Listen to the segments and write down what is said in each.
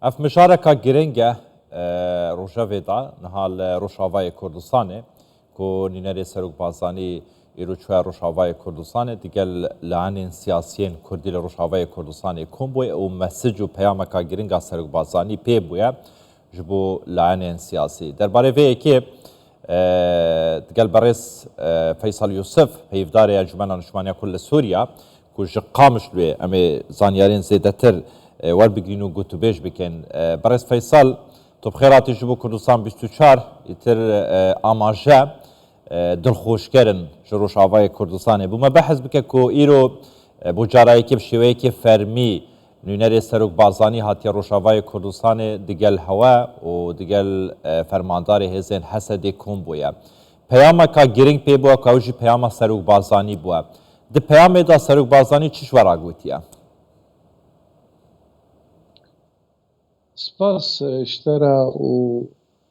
اف مشاركة گرنگه روژاویدا نهال روشاوای کردستانه که نینری سروک بازانی ایروچوه روشاوای کردستانه دیگل لعنین سیاسیین کردی روشاوای کردستانه کن بوی او مسیج و پیامکا گرنگه سروک بازانی پی بویه جبو لعنین سیاسی درباره وی که دیگل برس فیصل یوسف هیفدار انجمن نشمانیا کل سوریا که قامش لوی امی زانیارین زیدتر وربگرین و گوتوبیش بکن برس فیصل تو بخیراتی جبو کردستان 24 ایتر آماجه دلخوش کردن جروش آوای کردستانه بو ما بحث بکه که ایرو بو جارایی که بشیوهی که فرمی نونری سروک بازانی هاتی روشاوای کردستان دیگل هوا و دیگل فرماندار هزین حسد کن بویا پیام که گرینگ پی بوا که اوجی پیام سروک بازانی بوا ده پیام دا سروک بازانی چیش وراغوتیه؟ سپاس اشترى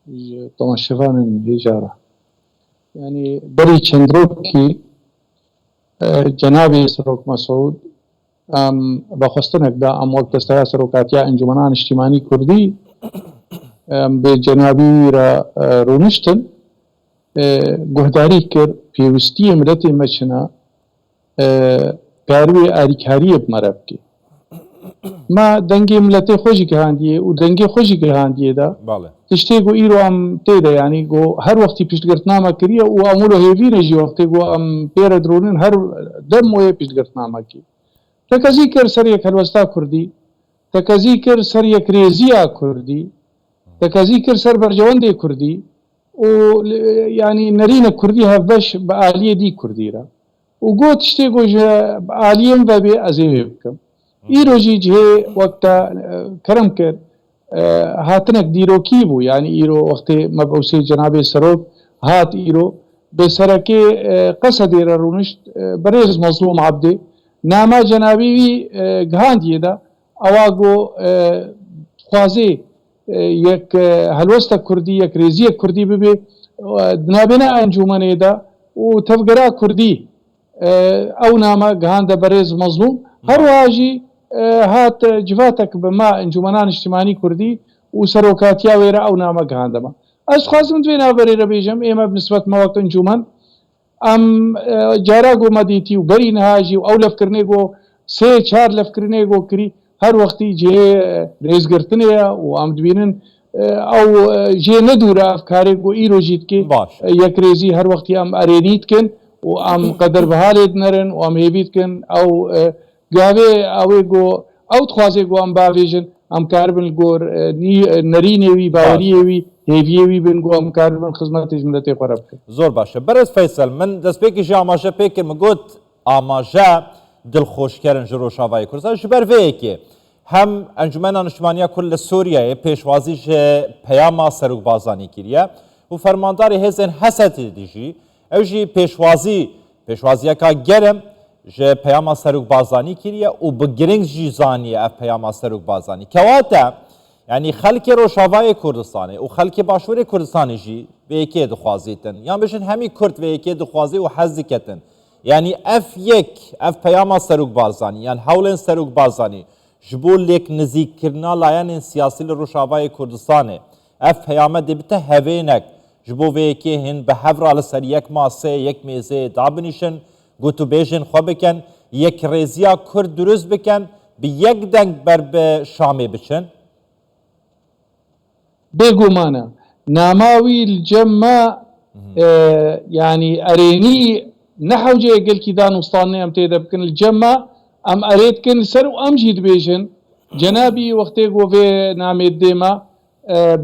وطماشفان هجارة يعني بري چندروكي جنابي سروك مسعود بخواستنك دا وقت استيا سروكاتيا انجمنان اجتماعي كردي بجنابي رونشتن گهداری کرد پیوستی ملت مچنا کاروی آریکاری بمرب کی ما دنگی ملت خوشی که هندیه و دنگی خوشی که هندیه دا تشتی گو ایرو ام تیده یعنی گو هر وقتی پیشگرتنامه کریه و امولو هیوی نجی وقتی گو ام پیر درونین هر دم وی پیشگرتنامه کی تکازی کر سر یک هلوستا کردی تکازی کر سر یک ریزیا کردی تکازی کر سر برجوانده کردی و يعني نرينا كرديها باش بآلية دي كرديرا وقو تشتيقو جا بآلية مبابي أزيوه بكم إيرو جي جهي وقتا كرم كر هاتنك ديرو كيبو يعني إيرو وقت مبعوثي جنابي سروب هات إيرو بسركي قصد إيرا رونشت بريز مظلوم عبدي ناما جنابي قهاندي دا أواقو خوازي یک هلوستا کردی یک ریزی کردی ببی نابینا انجمنه دا و تفگرا کردی او نامه گهانده بریز مظلوم هر واجی هات جواتک بما انجمنان اجتماعی کردی و سروکاتیا ویرا او نامه گهانده ما از خوازم دوینا بری ربیجم ایما بنسبت موقت انجمن ام جاراگو مدیتی و بری نهاجی و او لفکرنه گو سه چار لفکرنه گو کری هر وقتی جه ریزگرتنه و ام دبینن او جه ندوره افکاری گو ایرو جید که یک ریزی هر وقتی ام ارینیت کن و ام قدر بحالید نرن و ام هیبید کن او گاوه اوی گو او تخوازه گو ام باویجن ام کاربن گور نرینوی باوریوی هیویوی بن گو ام کاربن خدمت جملتی قرب کن زور باشه برز فیصل من دست پیکی جا آماجه پیکر مگود آماجه دلخوش کردن جروش آوای کردستان جبر وی که هم انجمن نشمانیا کل سوریه پیشوازیش پیام سروک بازانی کریه و فرماندار هزین حسد دیجی اوجی پیشوازی که گرم جه پیام سروک بازانی کریه و بگرنگ جیزانی اف پیام سروک بازانی کواتا یعنی خلک روشاوای کردستانه و خلک باشور کردستانه جی به یکی دخوازیتن یعنی بشن همی کرد به یکی دخوازی و حزی کتن یعنی اف پیام سروک بازانی یعنی حول سروک بازانی جبول لیک نزیک کرنا لایان سیاسی روشاوای کردستانه اف پیام دبته هوینک جبو وی که هن به حفر سر یک ماسه یک میزه دابنیشن گوتو بیجن خو بکن یک ریزیا کرد درست بکن به یک دنگ بر به شامی بچن بگو مانا ناماوی الجمع يعني أريني نحو جاي قل كيدان وسطاني أم تيدا بكن الجمع أم أريد كن سر وأم جيد بيجن جنابي وقتي في نامي الديما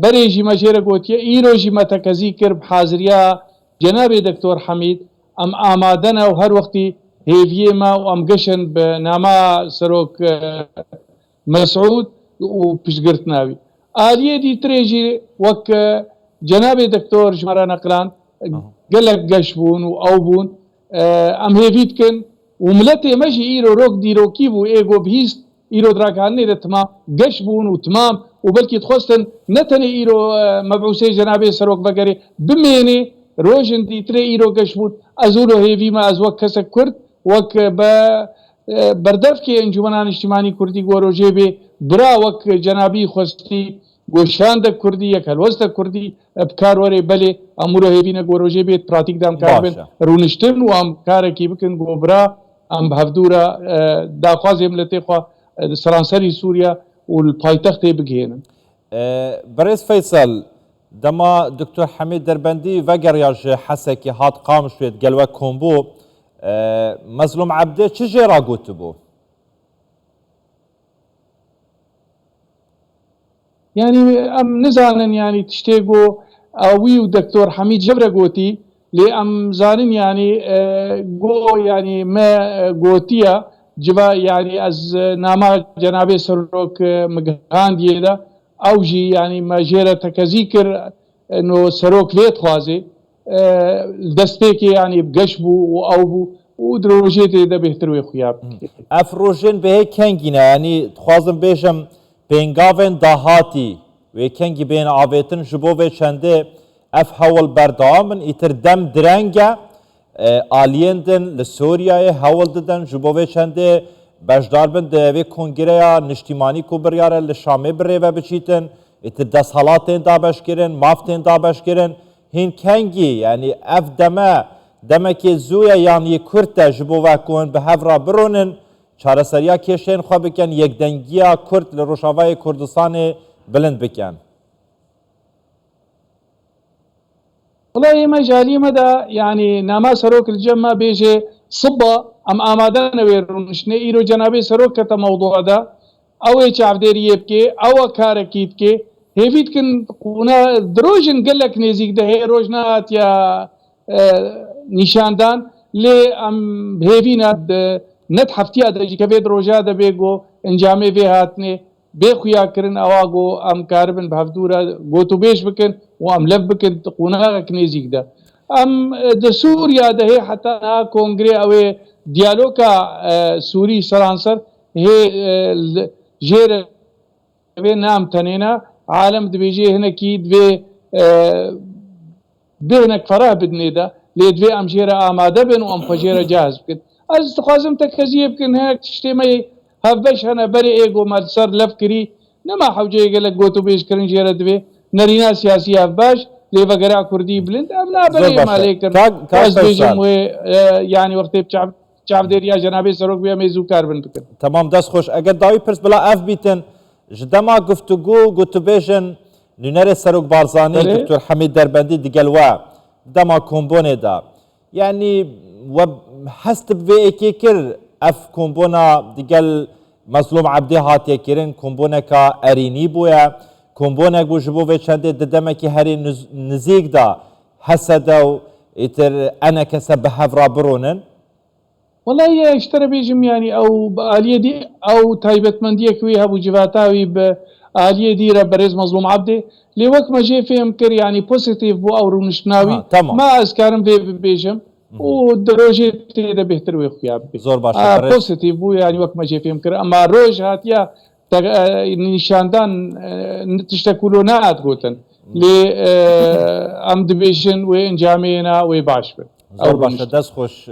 بريجي ما جيرا قوتيا إيروجي ما تكذيكر بحاضريا جنابي دكتور حميد أم آمادنا وهر وقتي هيفيما وأم قشن بناما سروك مسعود وبشقرتناوي آلية دي تريجي وك جنابي دكتور جمرا نقلان قلق قشبون وأوبون ام هیوید کن و ملت مجی ایرو روک دیرو کی بو ایگو بهیست ایرو دراکانی تمام گش بون و تمام و بلکی تخواستن نتنی ایرو مبعوثه جنابه سروک بگری بمینی روشن دی تری ایرو گش بود ازولو هیوی ما از وک کسک کرد وک با بەردەفکێ ئەنجومەنان نیشتیمانی کوردی گۆرۆژێ بێ برا وەک جەنابی خۆستی گۆشاندە کوردی یەک هەلوەستە کوردی بکار وەرێ بەلێ ئەمورە هێبینە گۆرۆژێ بێت پراتیکدام کار بێت ڕوونشتن و ئەم کارێکی بکن بۆ برا ئەم هەفتورە داخوازێ ملەتێخوا سەرانسەری سووریا و پایتەختێ بگێنن. بەڕێز فەیسەڵ دەما دکتۆر حەمید دەربەندی ڤەگەڕیاژ حەسێکی هات قامشوێت گەلوە کۆمبۆ مەزلوم عەبدێ چ ژێرا گوتبوو؟ يعني ام نزانن يعني تشتيقو اوي ودكتور حميد جبره قوتي لي ام زانن يعني قو يعني ما قوتيا جبا يعني از ناما جنابي سروك مقهان ديدا اوجي يعني ما جيرة تكذيكر انه سروك ليت خوازي دستيكي يعني بقشبو واوبو ودروجيتي دا بهتروي خياب افروجين به كنجينا يعني تخوازم بيجم پێنگاوێن داهاتی وێ کەنگی بێنە ئاوێتن ji bo vê çendê ev hewl berdewam in îtir dem direng e aliyên din li Sûriyayê hewl didin ji bo vê çendê bejdar bin di vê kongreya niştîmanî ku biryare li Şamê birêve biçîtin îtir desthilatên dabeşkirin maftên dabeşkirin hîn kengî yani ev deme demekê zû ye yanî Kurd e ji bo ve ku hûn bi hev re bironin çareseriya kêşên xwe bikin yekdengiya Kurd li Rojavayê Kurdistanê bilind bikin. والله ما جالي مدى يعني ناما سروك الجمع بيجي صبا ام امادان ويرونشني ايرو جنابي سروك كتا موضوع دا او ايش عبديري يبكي او كاركيت كي هيفيت كن قونا دروجن قلك نيزيك ده هي روجنات يا نشاندان لي ام هيفينا نت حفتيا درجي كبيد روجا ده بيجو انجامي في هاتني بيخويا كرن اواغو ام كاربن بهفدورا غوتو بيش بكن وام لف بكن قونا كنيزيك ده ام ده سوريا ده هي حتى كونغري او ديالوكا سوري سرانسر هي جير في نام تنينا عالم دبيجي هنا كيد في بينك فراه بدني ده ليد في ام جيره اماده بن وام فجيره جاهز بكن از تخوازم تكزيه بكن هيك تشتمي هفش انا بري ايجو ما صار لفكري نما حوجي قال لك قوتو بيش كرن جيره دبي نرينا سياسي هفش لي بقرا كردي بلند امنا بري مالك كاز بيجم يعني وقت چاو دریا جناب سروک بیا میزو کاربن بکن تمام دست خوش اگر داوی پرس بلا اف بیتن جدما گفتگو گوتو بیژن نونر سروک بارزانی دکتور حمید دربندی دیگلوا دما کومبونه دا يعني وحست بفي كر اف كومبونا ديجل مظلوم عبدي هاتي كيرن كومبونا كا اريني بويا كومبونا جو جبو في چند ددمكي هري نزيك دا حسدو اتر انا كسب هفرا برونن والله اشترى بيجم يعني او آلية دي او تايبت من دي كوي هبو جفاتاوي بآلية دي بريز مظلوم عبدي لي وقت ما جي فيهم كر يعني بوزيتيف بو او رونشناوي ما اذكرم في بيجم ودروجي تيدا بهتر ويخياب زور باشا بوزيتيف بو يعني وقت ما جي فيهم كر اما روج هاتيا نشاندان تشتكولونات قوتن لي ام دبيشن وانجامينا وباشبه زور باشا دست خوش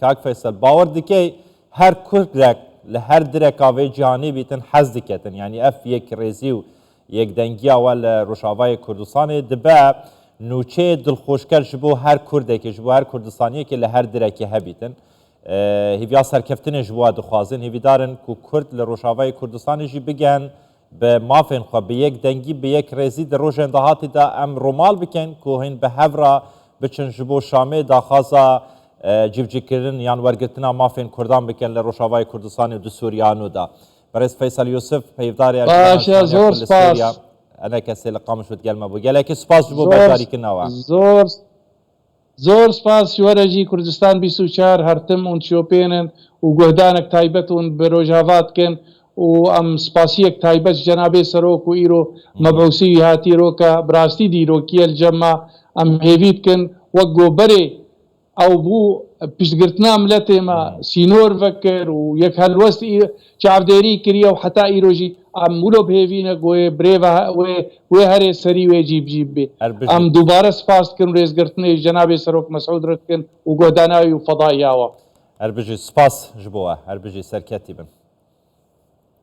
کاک فیصل باور دکی هر کردک لهر درکاوی جهانی بیتن حز دکتن یعنی اف یک ریزی و یک دنگی اول روشاوای کردستان دبا نوچه دلخوشکر جبو هر کردک جبو هر کردستانی که لهر درکی هبیتن هیویا سرکفتن جبو دخوازن هیوی دارن که کرد لروشاوای کردستان جی بگن به مافین خوا به یک دنگی به یک ریزی در روش اندهاتی دا ام رومال بکن که هین به هفرا بچن جبو شامه داخازا جیبجیکرین یان ورگرتنا مافین کردان بکن لروشاوای کردستان و دو سوریانو دا برس فیصل یوسف پیوداری باشا زور سپاس انا کسی لقامش بود گلمه بو گلکی سپاس جبو بجاری کنوا زور سپاس شوارجی کردستان 24 هرتم اون شوپینن و گهدانک تایبتون بروجاوات کن و ام سپاسیک تایبت جنابه سروک و ایرو مبعوثی هاتی روکا براستی دی روکی الجمع ام هیوید کن وقو بری او بو پیشگرتنا ملتی ما سینور فکر و یک هلوست چاودیری کریه و حتی ایروجی ام مولو بهیوینه گوه بریوه و هر سری و جیب بی ام دوباره سپاس کن ریزگرتنه جناب سروک مسعود رد کن و گهدانای و فضایی آوا هەر بژی سپاس ji bo we هەر بژی سەرکەتی bin